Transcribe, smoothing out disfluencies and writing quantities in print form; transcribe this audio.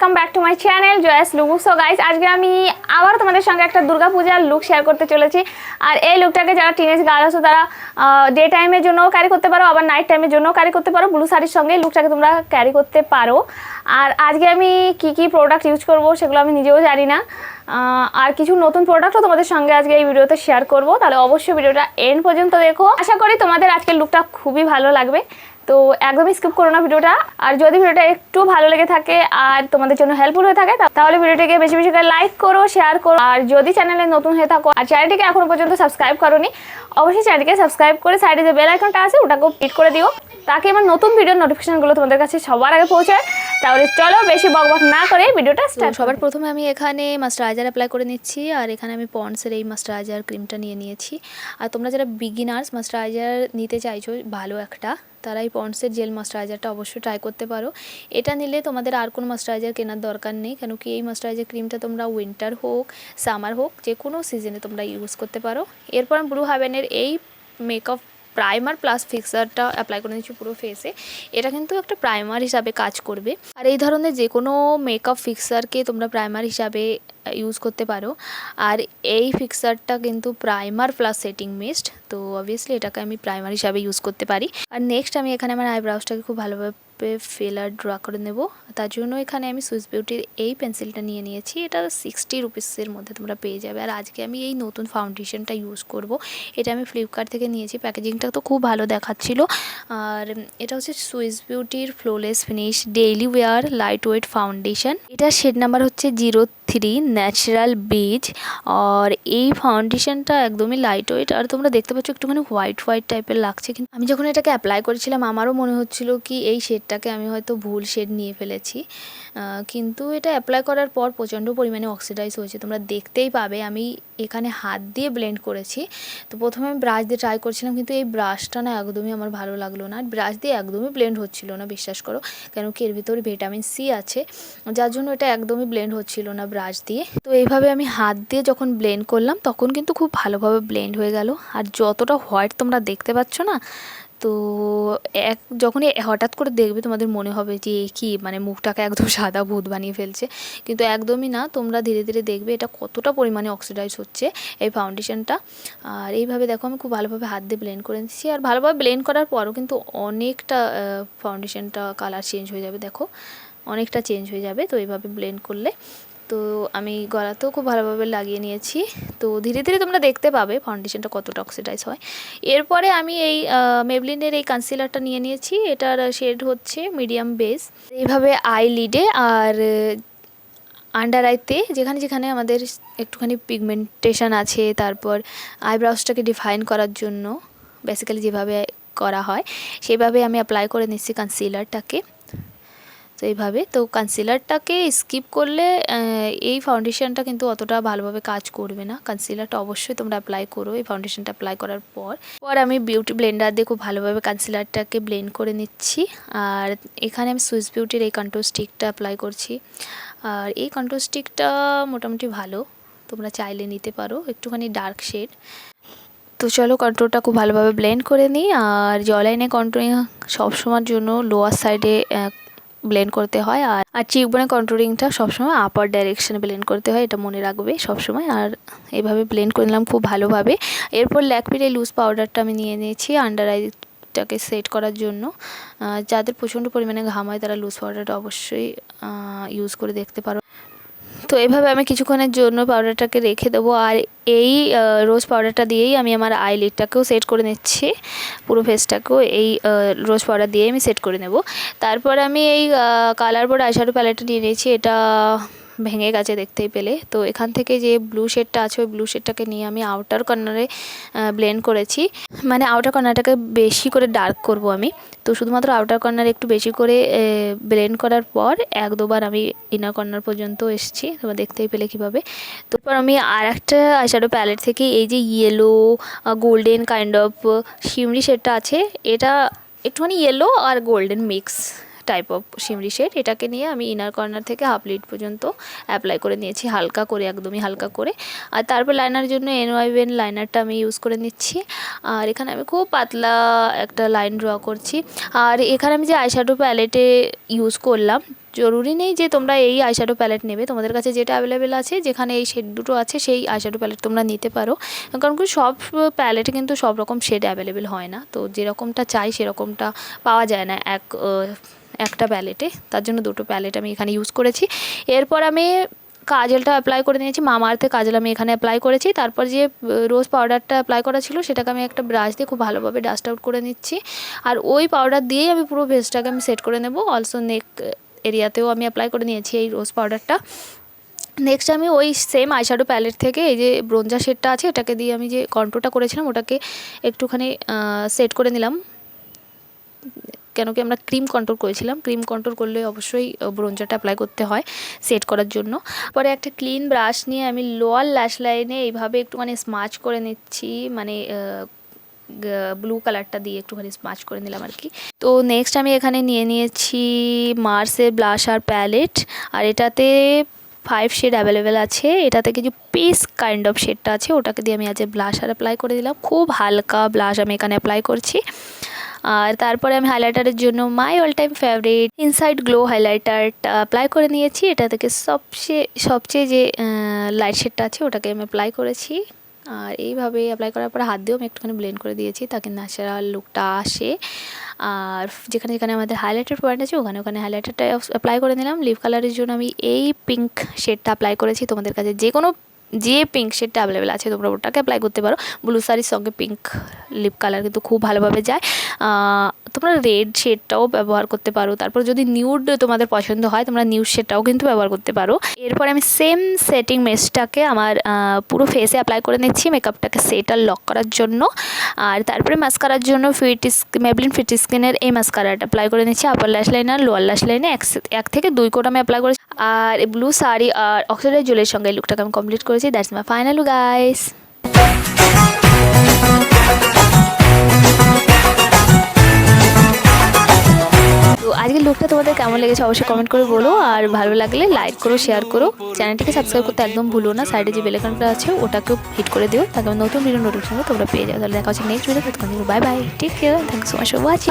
Welcome back to my channel জয়াস look. So guys, আজকে আমি আবার তোমাদের সঙ্গে একটা দুর্গা পূজার লুক শেয়ার করতে চলেছি। আর এই লুকটাকে যারা টিনেজ গার্ল আছো তারা ডে টাইমের জন্যও ক্যারি করতে পারো, আবার নাইট টাইমের জন্যও ক্যারি করতে পারো। ব্লু শাড়ির সঙ্গে লুকটাকে তোমরা ক্যারি করতে পারো। আর আজকে আমি কি প্রোডাক্ট ইউজ করব সেগুলো আমি নিজেও জানি না, আর কিছু নতুন প্রোডাক্টও তোমাদের সঙ্গে আজকে এই ভিডিওতে শেয়ার করব। তাহলে অবশ্যই ভিডিওটা এন্ড পর্যন্ত দেখো। আশা করি তোমাদের আজকের লুকটা খুবই ভালো লাগবে, তো একদমই স্কিপ করো না ভিডিওটা। আর যদি ভিডিওটা একটু ভালো লেগে থাকে আর তোমাদের জন্য হেল্পফুল হয়ে থাকে তাহলে ভিডিওটাকে বেশি বেশি করে লাইক করো, শেয়ার করো। আর যদি চ্যানেলে নতুন হয়ে থাকো আর চ্যানেলটিকে এখনো পর্যন্ত সাবস্ক্রাইব করোনি, অবশ্যই চ্যানেলটিকে সাবস্ক্রাইব করে সাইডে যে বেল আইকনটা আছে ওটাকেও ক্লিক করে দিও, তাকে আমার নতুন ভিডিওর নোটিফিকেশনগুলো তোমাদের কাছে সবার আগে পৌঁছায়। তাহলে চলো বেশি বকবক না করে ভিডিওটা স্টার্ট। সবার প্রথমে আমি এখানে ময়েশ্চারাইজার অ্যাপ্লাই করে নিচ্ছি, আর এখানে আমি পন্ডসের এই ময়েশ্চারাইজার ক্রিমটা নিয়ে নিয়েছি। আর তোমরা যারা বিগিনার্স ময়েশ্চারাইজার নিতে চাইছো ভালো একটা, তারা এই পন্ডসের জেল ময়েশ্চারাইজারটা অবশ্যই ট্রাই করতে পারো। এটা নিলে তোমাদের আর কোনো ময়েশ্চারাইজার কেনার দরকার নেই, কেন কি এই ময়েশ্চারাইজার ক্রিমটা তোমরা উইন্টার হোক সামার হোক যে কোনো সিজনে তোমরা ইউজ করতে পারো। এরপর আমি ব্লু হেভেনের এই মেকআপ প্রাইমার প্লাস ফিক্সারটা অ্যাপ্লাই করে নিচ্ছি পুরো ফেসে। এটা কিন্তু একটা প্রাইমার হিসাবে কাজ করবে, আর এই ধরনের যে কোনো মেকআপ ফিক্সারকে তোমরা প্রাইমার হিসাবে ইউজ করতে পারো। আর এই ফিক্সারটা কিন্তু প্রাইমার প্লাস সেটিং মিস্ট, তো অবভিয়াসলি এটাকে আমি প্রাইমার হিসাবে ইউজ করতে পারি। আর নেক্সট আমি এখানে আমার আইব্রাউজটাকে খুব ভালোভাবে ফিলার ড্র করে নেব। তার জন্য এখানে আমি সুইস বিউটির এই পেন্সিলটা নিয়ে নিয়েছি, এটা 60 রুপিসের মধ্যে তোমরা পেয়ে যাবে। আর আজকে আমি এই নতুন ফাউন্ডেশনটা ইউজ করব। এটা আমি ফ্লিপকার্ট থেকে নিয়েছি, প্যাকেজিংটা তো খুব ভালো দেখাচ্ছিল। আর এটা হচ্ছে সুইস বিউটির flawless finish daily wear lightweight foundation. এটা শেড নাম্বার হচ্ছে 03 ন্যাচারাল বিচ। আর এই ফাউন্ডেশনটা একদমই লাইট ওয়েট, আর তোমরা দেখতে পাচ্ছ একটুখানি হোয়াইট হোয়াইট টাইপের লাগছে, কিন্তু আমি যখন এটাকে অ্যাপ্লাই করেছিলাম আমারও মনে হচ্ছিল কি এই শেডটাকে আমি হয়তো ভুল শেড নিয়ে ফেলেছি, কিন্তু এটা অ্যাপ্লাই করার পর প্রচণ্ড পরিমাণে অক্সিডাইজ হয়েছে, তোমরা দেখতেই পাবে। আমি এখানে হাত দিয়ে ব্লেন্ড করেছি, তো প্রথমে আমি ব্রাশ দিয়ে ট্রাই করছিলাম, কিন্তু এই ব্রাশটা না একদমই আমার ভালো লাগলো না। ব্রাশ দিয়ে একদমই ব্লেন্ড হচ্ছিল না, বিশ্বাস করো, কেন কি এর ভিতরে ভিটামিন সি আছে, যার জন্য এটা একদমই ব্লেন্ড হচ্ছিল না ব্রাশ দিয়ে। তো এইভাবে আমি হাত দিয়ে যখন ব্লেন্ড করলাম তখন কিন্তু খুব ভালোভাবে ব্লেন্ড হয়ে গেল। আর যতটা হোয়াইট তোমরা দেখতে পাচ্ছ না, তো যখনই হঠাৎ করে দেখবে তোমাদের মনে হবে যে কি মানে মুখটাকে একদম সাদা ভূত বানিয়ে ফেলছে, কিন্তু একদমই না। তোমরা ধীরে ধীরে দেখবে এটা কতটা পরিমাণে অক্সিডাইজ হচ্ছে এই ফাউন্ডেশনটা। আর এইভাবে দেখো আমি খুব ভালোভাবে হাত দিয়ে ব্লেন্ড করে নিচ্ছি, আর ভালোভাবে ব্লেন্ড করার পরও কিন্তু অনেকটা ফাউন্ডেশনটা কালার চেঞ্জ হয়ে যাবে, দেখো অনেকটা চেঞ্জ হয়ে যাবে। তো এইভাবে ব্লেন্ড করলে তো আমি গলাতেও খুব ভালোভাবে লাগিয়ে নিয়েছি, তো ধীরে ধীরে তোমরা দেখতে পাবে ফাউন্ডেশনটা কতটা অক্সিডাইজ হয়। এরপরে আমি এই মেবলিনের এই কনসিলারটা নিয়ে নিয়েছি, এটার শেড হচ্ছে মিডিয়াম বেস। এইভাবে আই লিডে আর আন্ডার আইতে যেখানে যেখানে আমাদের একটুখানি পিগমেন্টেশন আছে, তারপর আইব্রাউজটাকে ডিফাইন করার জন্য বেসিক্যালি যেভাবে করা হয় সেভাবে আমি অ্যাপ্লাই করে নিচ্ছি কনসিলারটাকে। তো এইভাবে তো কনসিলারটাকে স্কিপ করলে এই ফাউন্ডেশনটা কিন্তু অতটা ভালোভাবে কাজ করবে না। কনসিলারটা অবশ্যই তোমরা অ্যাপ্লাই করো এই ফাউন্ডেশনটা অ্যাপ্লাই করার পর আমি বিউটি ব্লেন্ডার দিয়ে খুব ভালোভাবে কনসিলারটাকে ব্লেন্ড করে নিচ্ছি। আর এখানে আমি সুইস বিউটির এই কন্ট্রোল স্টিকটা অ্যাপ্লাই করছি, আর এই কন্ট্রোল স্টিকটা মোটামুটি ভালো, তোমরা চাইলে নিতে পারো, একটুখানি ডার্ক শেড। তো চলো কন্ট্রোলটা খুব ভালোভাবে ব্লেন্ড করে নিই। আর জলাইনে কন্ট্রোলিং সবসময়ের জন্য লোয়ার সাইডে ব্লেন্ড করতে হয়, আর চিকবোনে কন্ট্রোলিংটা সবসময় আপার ডাইরেকশনে ব্লেন্ড করতে হয়, এটা মনে রাখবে সবসময়। আর এইভাবে ব্লেন্ড করে নিলাম খুব ভালোভাবে। এরপর ল্যাকমির এই লুজ পাউডারটা আমি নিয়ে নিয়েছি আন্ডার আইটাকে সেট করার জন্য। যাদের প্রচণ্ড পরিমাণে ঘাম হয় তারা লুজ পাউডারটা অবশ্যই ইউজ করে দেখতে পারো। তো এইভাবে আমি কিছুক্ষণের জন্য পাউডারটাকে রেখে দেবো, আর এই রোজ পাউডারটা দিয়েই আমি আমার আইলিডটাকেও সেট করে নিচ্ছি, পুরো ফেসটাকেও এই রোজ পাউডার দিয়েই আমি সেট করে নেব। তারপর আমি এই কালার বোর্ড আইশ্যাডো প্যালেটটা নিয়ে নিয়েছি, এটা ভেঙে গেছে দেখতেই পেলে। তো এখান থেকে যে ব্লু শেডটা আছে ওই ব্লু শেডটাকে নিয়ে আমি আউটার কর্নারে ব্লেন্ড করেছি, মানে আউটার কর্নারটাকে বেশি করে ডার্ক করব আমি। তো শুধুমাত্র আউটার কর্নার একটু বেশি করে ব্লেন্ড করার পর এক দুবার আমি ইনার কর্নার পর্যন্ত এসেছি, তোমরা দেখতেই পেলে কীভাবে। তারপর আমি আর একটা আইশ্যাডো প্যালেট থেকে এই যে yellow golden kind of shimmery শেডটা আছে, এটা একটুখানি ইয়েলো আর golden mix type of shimmery shade, এটাকে নিয়ে আমি ইনার কর্নার থেকে হাফ লিড পর্যন্ত অ্যাপ্লাই করে নিয়েছি হালকা করে, একদমই হালকা করে। আর তারপর লাইনার জন্য NY লাইনারটা আমি ইউজ করে নিচ্ছি, আর এখানে আমি খুব পাতলা একটা লাইন ড্র করছি। আর এখানে আমি যে আইশ্যাডো প্যালেটে ইউজ করলাম জরুরি নেই যে তোমরা এই আইশ্যাডো প্যালেট নেবে, তোমাদের কাছে যেটা অ্যাভেলেবেল আছে, যেখানে এই শেড দুটো আছে সেই আইশ্যাডো প্যালেট তোমরা নিতে পারো। কারণ কি সব প্যালেটে কিন্তু সব রকম শেড অ্যাভেলেবেল হয় না, তো যেরকমটা চাই সেরকমটা পাওয়া যায় না একটা প্যালেটে, তার জন্য দুটো প্যালেট আমি এখানে ইউজ করেছি। এরপর আমি কাজলটা অ্যাপ্লাই করে নিয়েছি, মামা আর্থের কাজল আমি এখানে অ্যাপ্লাই করেছি। তারপর যে রোজ পাউডারটা অ্যাপ্লাই করা ছিল সেটাকে আমি একটা ব্রাশ দিয়ে খুব ভালোভাবে ডাস্ট আউট করে নিচ্ছি, আর ওই পাউডার দিয়েই আমি পুরো ফেসটাকে আমি সেট করে নেব। অলসো নেক এরিয়াতেও আমি অ্যাপ্লাই করে নিয়েছি এই রোজ পাউডারটা। নেক্সট আমি ওই সেম আইশ্যাডো প্যালেট থেকে এই যে ব্রোঞ্জার শেডটা আছে এটাকে দিয়ে আমি যে কন্ট্রোলটা করেছিলাম ওটাকে একটুখানি সেট করে নিলাম, কেন কি আমরা ক্রিম কন্ট্রোল করেছিলাম, ক্রিম কন্ট্রোল করলে অবশ্যই ব্রোঞ্জারটা অ্যাপ্লাই করতে হয় সেট করার জন্য। পরে একটা ক্লিন ব্রাশ নিয়ে আমি লোয়ার ল্যাশ লাইনে এইভাবে একটুখানি স্মাচ করে নিচ্ছি, মানে ব্লু কালারটা দিয়ে একটুখানি স্মাচ করে নিলাম আর কি। তো নেক্সট আমি এখানে নিয়ে নিয়েছি মার্সের ব্লাশার প্যালেট, আর এটাতে 5 শেড অ্যাভেলেবেল আছে। এটাতে কিছু পিস কাইন্ড অফ শেডটা আছে, ওটাকে দিয়ে আমি আজ ব্লাশার অ্যাপ্লাই করে দিলাম। খুব হালকা ব্লাশ আমি এখানে অ্যাপ্লাই করছি। আর তারপরে আমি হাইলাইটারের জন্য my all time favourite inside glow হাইলাইটারটা অ্যাপ্লাই করে নিয়েছি। এটা থেকে সবচেয়ে যে লাইট শেডটা আছে ওটাকে আমি অ্যাপ্লাই করেছি, আর এইভাবে অ্যাপ্লাই করার পরে হাত দিয়েও আমি একটুখানি ব্লেন্ড করে দিয়েছি তাকে ন্যাচারাল লুকটা আসে। আর যেখানে যেখানে আমাদের হাইলাইটার পয়েন্ট আছে ওখানে ওখানে হাইলাইটারটা অ্যাপ্লাই করে নিলাম। লিপ কালারের জন্য আমি এই পিঙ্ক শেডটা অ্যাপ্লাই করেছি, তোমাদের কাছে যে পিঙ্ক শেডটা অ্যাভেলেবেল আছে তোমরা ওটাকে অ্যাপ্লাই করতে পারো। ব্লু শাড়ির সঙ্গে পিঙ্ক লিপ কালার কিন্তু খুব ভালোভাবে যায়। তোমরা রেড শেডটাও ব্যবহার করতে পারো, তারপর যদি নিউড তোমাদের পছন্দ হয় তোমরা নিউড শেডটাও কিন্তু ব্যবহার করতে পারো। এরপর আমি সেম সেটিং মেশটাকে আমার পুরো ফেসে অ্যাপ্লাই করে নিচ্ছি মেকআপটাকে সেট আর লক করার জন্য। আর তারপরে মাস্কারার জন্য মেবলিন ফিট স্কিনের এই মাস্কারাটা অ্যাপ্লাই করে নিচ্ছি আপার ল্যাশ লাইন আর লোয়ার ল্যাশ লাইনে 1 থেকে 2 কোট আমি অ্যাপ্লাই করেছি। আর ব্লু শাড়ি আর অক্সিডাইজ জুয়েলারির সঙ্গে এই লুকটাকে আমি কমপ্লিট করেছি। That's my final look guys. তো আজকের লুকটা তোমাদের কেমন লেগেছে অবশ্যই কমেন্ট করে বলো, আর ভালো লাগলে লাইক করো, শেয়ার করো, চ্যানেলটিকে সাবস্ক্রাইব করতে একদম ভুলো না। সাইডে যে বেল আইকনটা আছে ওটাকেও হিট করে দিও, তাকে নতুন ভিডিও নোটিফিকেশন তোমরা পেয়ে যাও। তাহলে দেখা হচ্ছে next video. Bye bye, take care, thank you so much for watching.